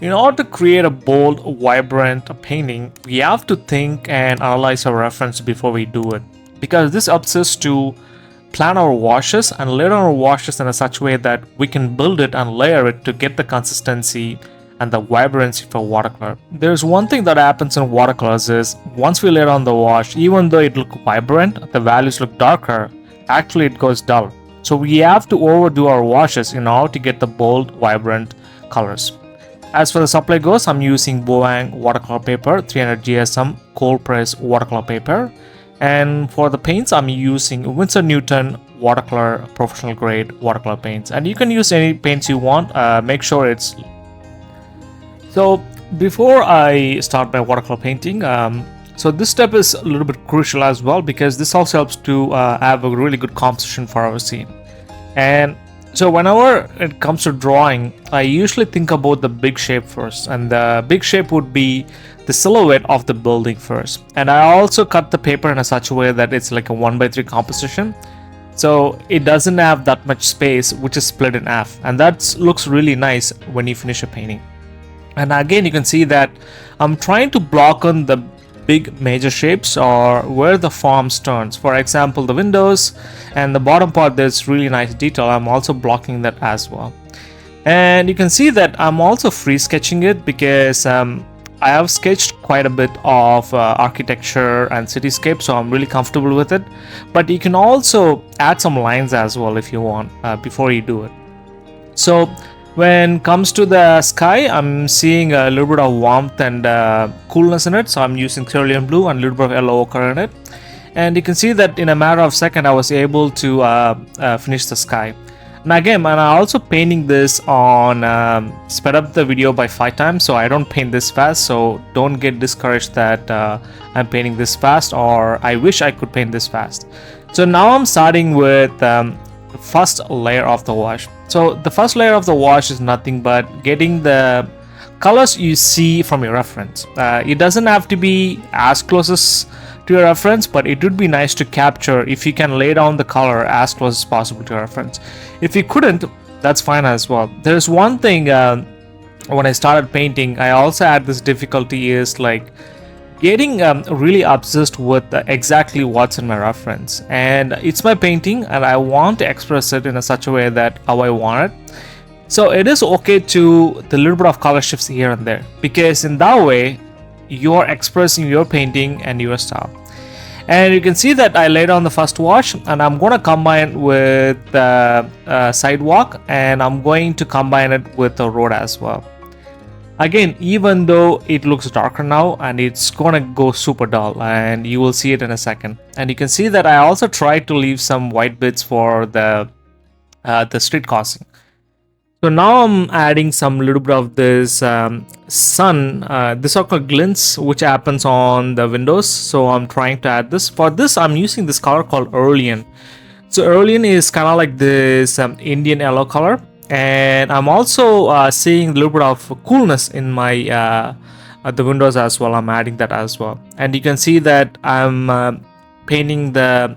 In order to create a bold, vibrant painting, we have to think and analyze our reference before we do it, because this helps us to plan our washes and layer our washes in a such way that we can build it and layer it to get the consistency and the vibrancy for watercolor. There's one thing that happens in watercolors is once we layer on the wash, even though it looks vibrant, the values look darker, actually it goes dull. So we have to overdo our washes in order to get the bold, vibrant colors. As for the supply goes, I'm using Boang watercolor paper, 300 GSM cold press watercolor paper. And for the paints, I'm using Winsor Newton watercolor professional grade watercolor paints. And you can use any paints you want, make sure it's... So before I start my watercolor painting, so this step is a little bit crucial as well, because this also helps to have a really good composition for our scene. And so whenever it comes to drawing, I usually think about the big shape first, and the big shape would be the silhouette of the building first. And I also cut the paper in a such a way that it's like a 1:3 composition, so it doesn't have that much space, which is split in half, and that looks really nice when you finish a painting. And again, you can see that I'm trying to block on the big major shapes or where the forms turns. For example, the windows and the bottom part, there's really nice detail. I'm also blocking that as well. And you can see that I'm also free sketching it, because I have sketched quite a bit of architecture and cityscape, so I'm really comfortable with it. But you can also add some lines as well if you want before you do it. So when it comes to the sky, I'm seeing a little bit of warmth and coolness in it, so I'm using Cerulean Blue and a little bit of yellow ochre in it. And you can see that in a matter of seconds I was able to finish the sky. And again, I'm also painting this on sped up the video by 5 times, so I don't paint this fast, so don't get discouraged that I'm painting this fast, or I wish I could paint this fast. So now I'm starting with the first layer of the wash. So the first layer of the wash is nothing but getting the colors you see from your reference. It doesn't have to be as close as to your reference, but it would be nice to capture if you can lay down the color as close as possible to your reference. If you couldn't, that's fine as well. There's one thing when I started painting, I also had this difficulty is like getting really obsessed with exactly what's in my reference. And it's my painting and I want to express it in such a way that how I want it. So it is okay to the little bit of color shifts here and there, because in that way you are expressing your painting and your style. And you can see that I laid on the first wash, and I'm going to combine with the sidewalk, and I'm going to combine it with the road as well. Again, even though it looks darker now, and it's gonna go super dull, and you will see it in a second. And you can see that I also tried to leave some white bits for the street crossing. So now I'm adding some little bit of this sun, this are called glints, which happens on the windows. So I'm trying to add this. For this, I'm using this color called Cerulean. So Cerulean is kind of like this Indian yellow color. And I'm also seeing a little bit of coolness in my the windows as well. I'm adding that as well. And you can see that I'm painting the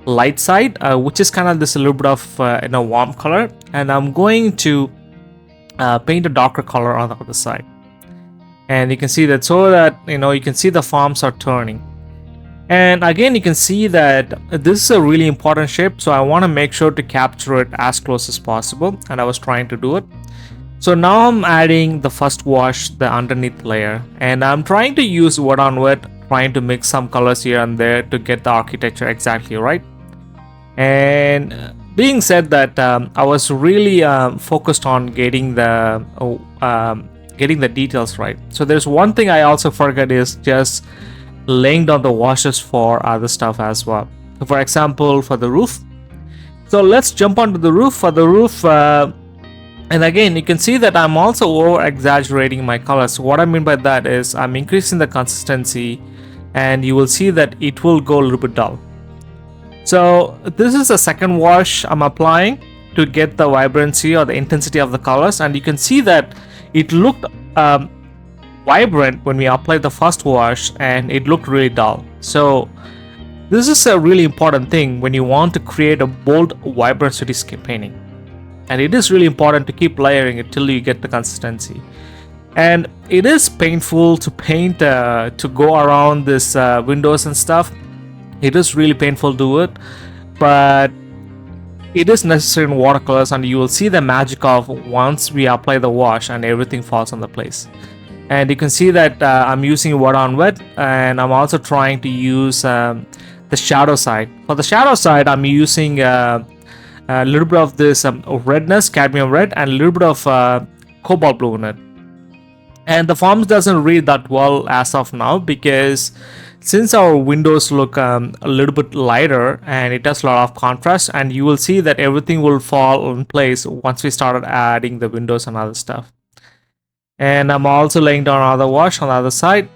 light side, which is kind of this a little bit of in a warm color, and I'm going to paint a darker color on the other side. And you can see that, so that you can see the forms are turning. And again, you can see that this is a really important shape, so I want to make sure to capture it as close as possible, and I was trying to do it. So now I'm adding the first wash, the underneath layer, and I'm trying to use wet on wet, trying to mix some colors here and there to get the architecture exactly right. And being said that, I was really focused on getting the details right. So there's one thing I also forgot is just laying down the washes for other stuff as well. So for example, for the roof. So let's jump onto the roof. For the roof, and again, you can see that I'm also over exaggerating my colors. So what I mean by that is I'm increasing the consistency, and you will see that it will go a little bit dull. So this is the second wash I'm applying to get the vibrancy or the intensity of the colors, and you can see that it looked vibrant when we applied the first wash, and it looked really dull. So this is a really important thing when you want to create a bold, vibrant cityscape painting, and it is really important to keep layering it till you get the consistency. And it is painful to paint, to go around this windows and stuff. It is really painful to do it, but it is necessary in watercolors, and you will see the magic of once we apply the wash and everything falls into place. And you can see that I'm using wet on wet, and I'm also trying to use the shadow side. For the shadow side, I'm using a little bit of this redness, cadmium red, and a little bit of cobalt blue in it. And the forms doesn't read that well as of now, because since our windows look a little bit lighter and it has a lot of contrast, and you will see that everything will fall in place once we started adding the windows and other stuff. And I'm also laying down another wash on the other side.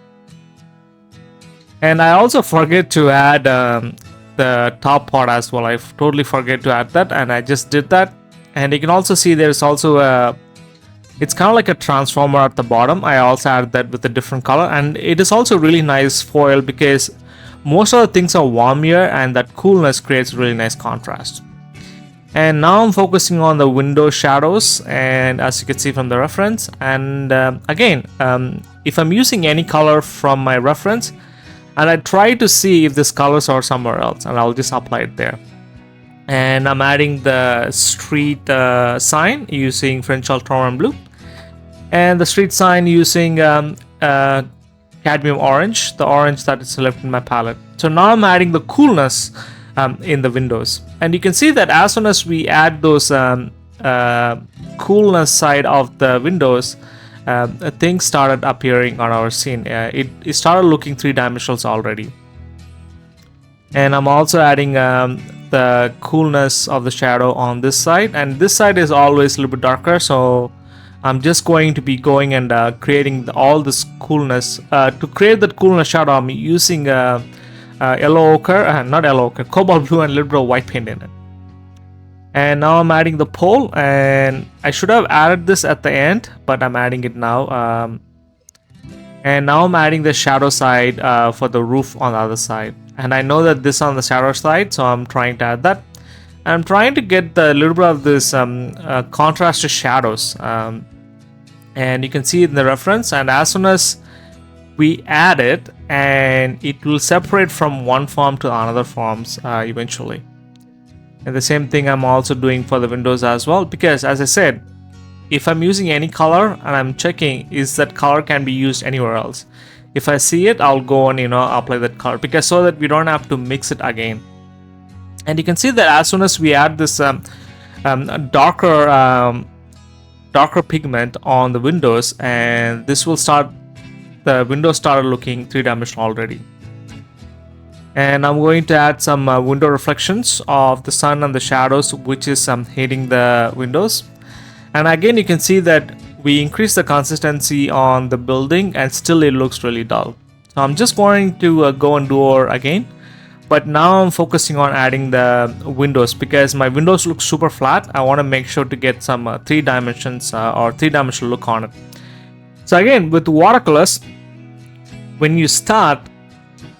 And I also forget to add the top part as well. I totally forget to add that, and I just did that. And you can also see there's also a, it's kind of like a transformer at the bottom. I also added that with a different color, and it is also really nice foil because most of the things are warm here, and that coolness creates really nice contrast. And now I'm focusing on the window shadows, and as you can see from the reference, and again, if I'm using any color from my reference, and I try to see if these colors are somewhere else, and I'll just apply it there. And I'm adding the street sign using French ultramarine blue, and the street sign using cadmium orange, the orange that is left in my palette. So now I'm adding the coolness in the windows, and you can see that as soon as we add those coolness side of the windows, things started appearing on our scene. It started looking three-dimensional already. And I'm also adding the coolness of the shadow on this side, and this side is always a little bit darker, so I'm just going to be going and creating all this coolness. To create that coolness shadow, I'm using yellow ochre, not yellow ochre, cobalt blue, and a little bit of white paint in it. And now I'm adding the pole, and I should have added this at the end, but I'm adding it now. And now I'm adding the shadow side for the roof on the other side. And I know that this on the shadow side, so I'm trying to add that. I'm trying to get the little bit of this contrasted shadows. And you can see it in the reference, and as soon as we add it, and it will separate from one form to another forms eventually. And the same thing I'm also doing for the windows as well, because as I said, if I'm using any color and I'm checking is that color can be used anywhere else. If I see it, I'll go and apply that color, because so that we don't have to mix it again. And you can see that as soon as we add this darker pigment on the windows, and this will start, the windows started looking three-dimensional already. And I'm going to add some window reflections of the sun and the shadows, which is hitting the windows. And again, you can see that we increase the consistency on the building, and still it looks really dull. So I'm just going to go and do over again, but now I'm focusing on adding the windows, because my windows look super flat. I want to make sure to get some 3 dimensions or 3-dimensional look on it. So again, with watercolors, when you start,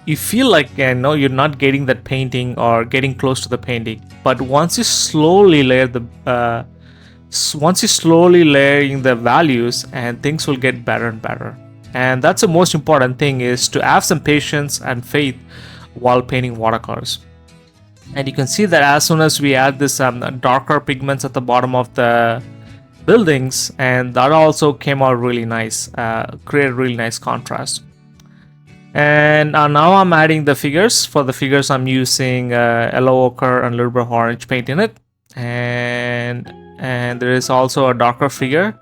you feel like you're not getting that painting or getting close to the painting, but once you slowly layer the layering the values, and things will get better and better. And that's the most important thing, is to have some patience and faith while painting watercolors. And you can see that as soon as we add this darker pigments at the bottom of the buildings, and that also came out really nice, created really nice contrast. And now I'm adding the figures. For the figures, I'm using yellow ochre and a little bit of orange paint in it, and there is also a darker figure,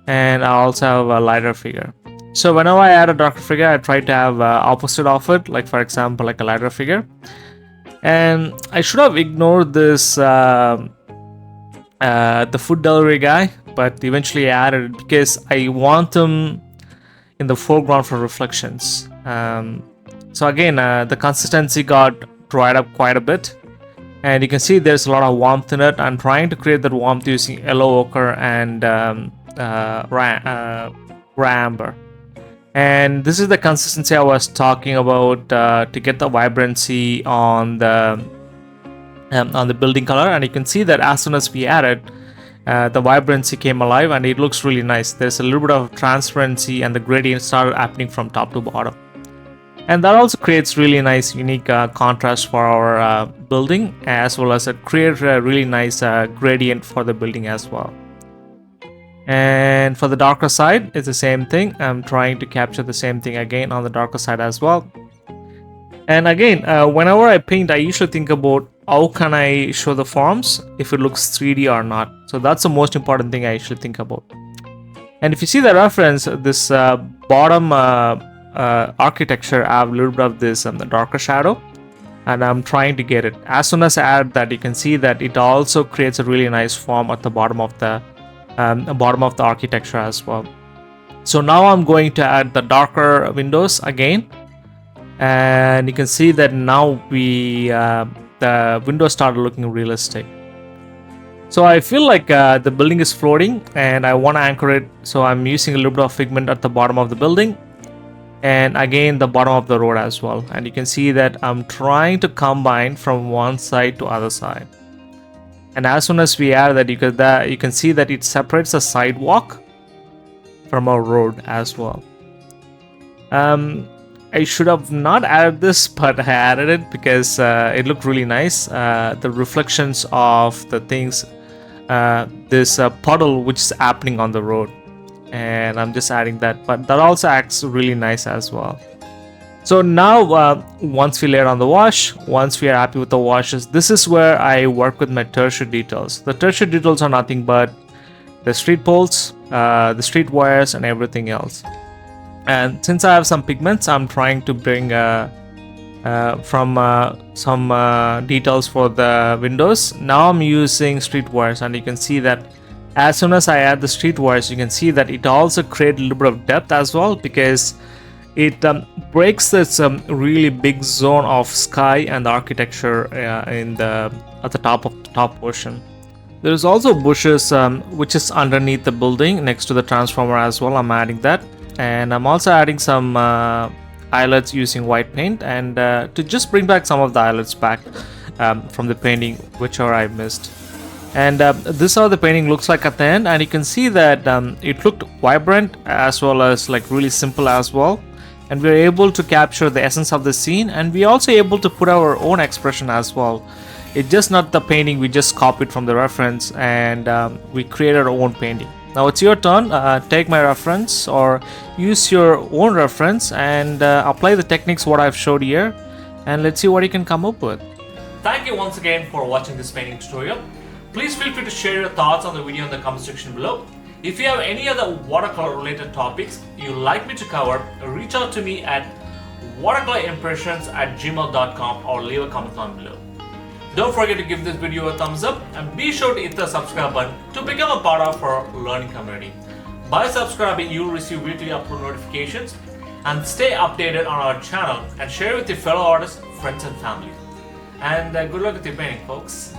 and I also have a lighter figure. So whenever I add a darker figure, I try to have opposite of it, like for example like a lighter figure. And I should have ignored this the food delivery guy, but eventually I added it because I want them in the foreground for reflections. So again, the consistency got dried up quite a bit, and you can see there's a lot of warmth in it. I'm trying to create that warmth using yellow ochre and amber. And this is the consistency I was talking about to get the vibrancy on the building color. And you can see that as soon as we add it, the vibrancy came alive and it looks really nice. There's a little bit of transparency and the gradient started happening from top to bottom. And that also creates really nice unique contrast for our building, as well as create a really nice gradient for the building as well. And for the darker side, it's the same thing. I'm trying to capture the same thing again on the darker side as well. And again, whenever I paint, I usually think about how can I show the forms, if it looks 3D or not. So that's the most important thing I usually think about. And if you see the reference, this bottom architecture, I have a little bit of this the darker shadow, and I'm trying to get it. As soon as I add that, you can see that it also creates a really nice form at the bottom of the architecture as well. So now I'm going to add the darker windows again, and you can see that now the windows started looking realistic. So I feel like the building is floating and I want to anchor it, so I'm using a little bit of pigment at the bottom of the building, and again the bottom of the road as well. And you can see that I'm trying to combine from one side to other side. And as soon as we add that, you can see that it separates the sidewalk from our road as well. I should have not added this, but I added it because it looked really nice. The reflections of the things, this puddle which is happening on the road. And I'm just adding that, but that also acts really nice as well. So now once we layer on the wash, once we are happy with the washes, this is where I work with my tertiary details. The tertiary details are nothing but the street poles, the street wires, and everything else. And since I have some pigments, I'm trying to bring from some details for the windows. Now I'm using street wires, and you can see that as soon as I add the street wires, you can see that it also creates a little bit of depth as well, because it breaks this really big zone of sky and the architecture at the top portion. There is also bushes which is underneath the building next to the transformer as well. I'm adding that, and I'm also adding some eyelets using white paint, and to just bring back some of the eyelets back from the painting whichever I missed. And this is how the painting looks like at the end, and you can see that it looked vibrant as well as like really simple as well. And we were able to capture the essence of the scene, and we also able to put our own expression as well. It's just not the painting we just copied from the reference, and we created our own painting. Now it's your turn. Take my reference or use your own reference and apply the techniques what I've showed here, and let's see what you can come up with. Thank you once again for watching this painting tutorial. Please feel free to share your thoughts on the video in the comment section below. If you have any other watercolor related topics you'd like me to cover, reach out to me at watercolorimpressions@gmail.com or leave a comment down below. Don't forget to give this video a thumbs up and be sure to hit the subscribe button to become a part of our learning community. By subscribing, you'll receive weekly upload notifications and stay updated on our channel, and share with your fellow artists, friends and family. And good luck with your painting, folks.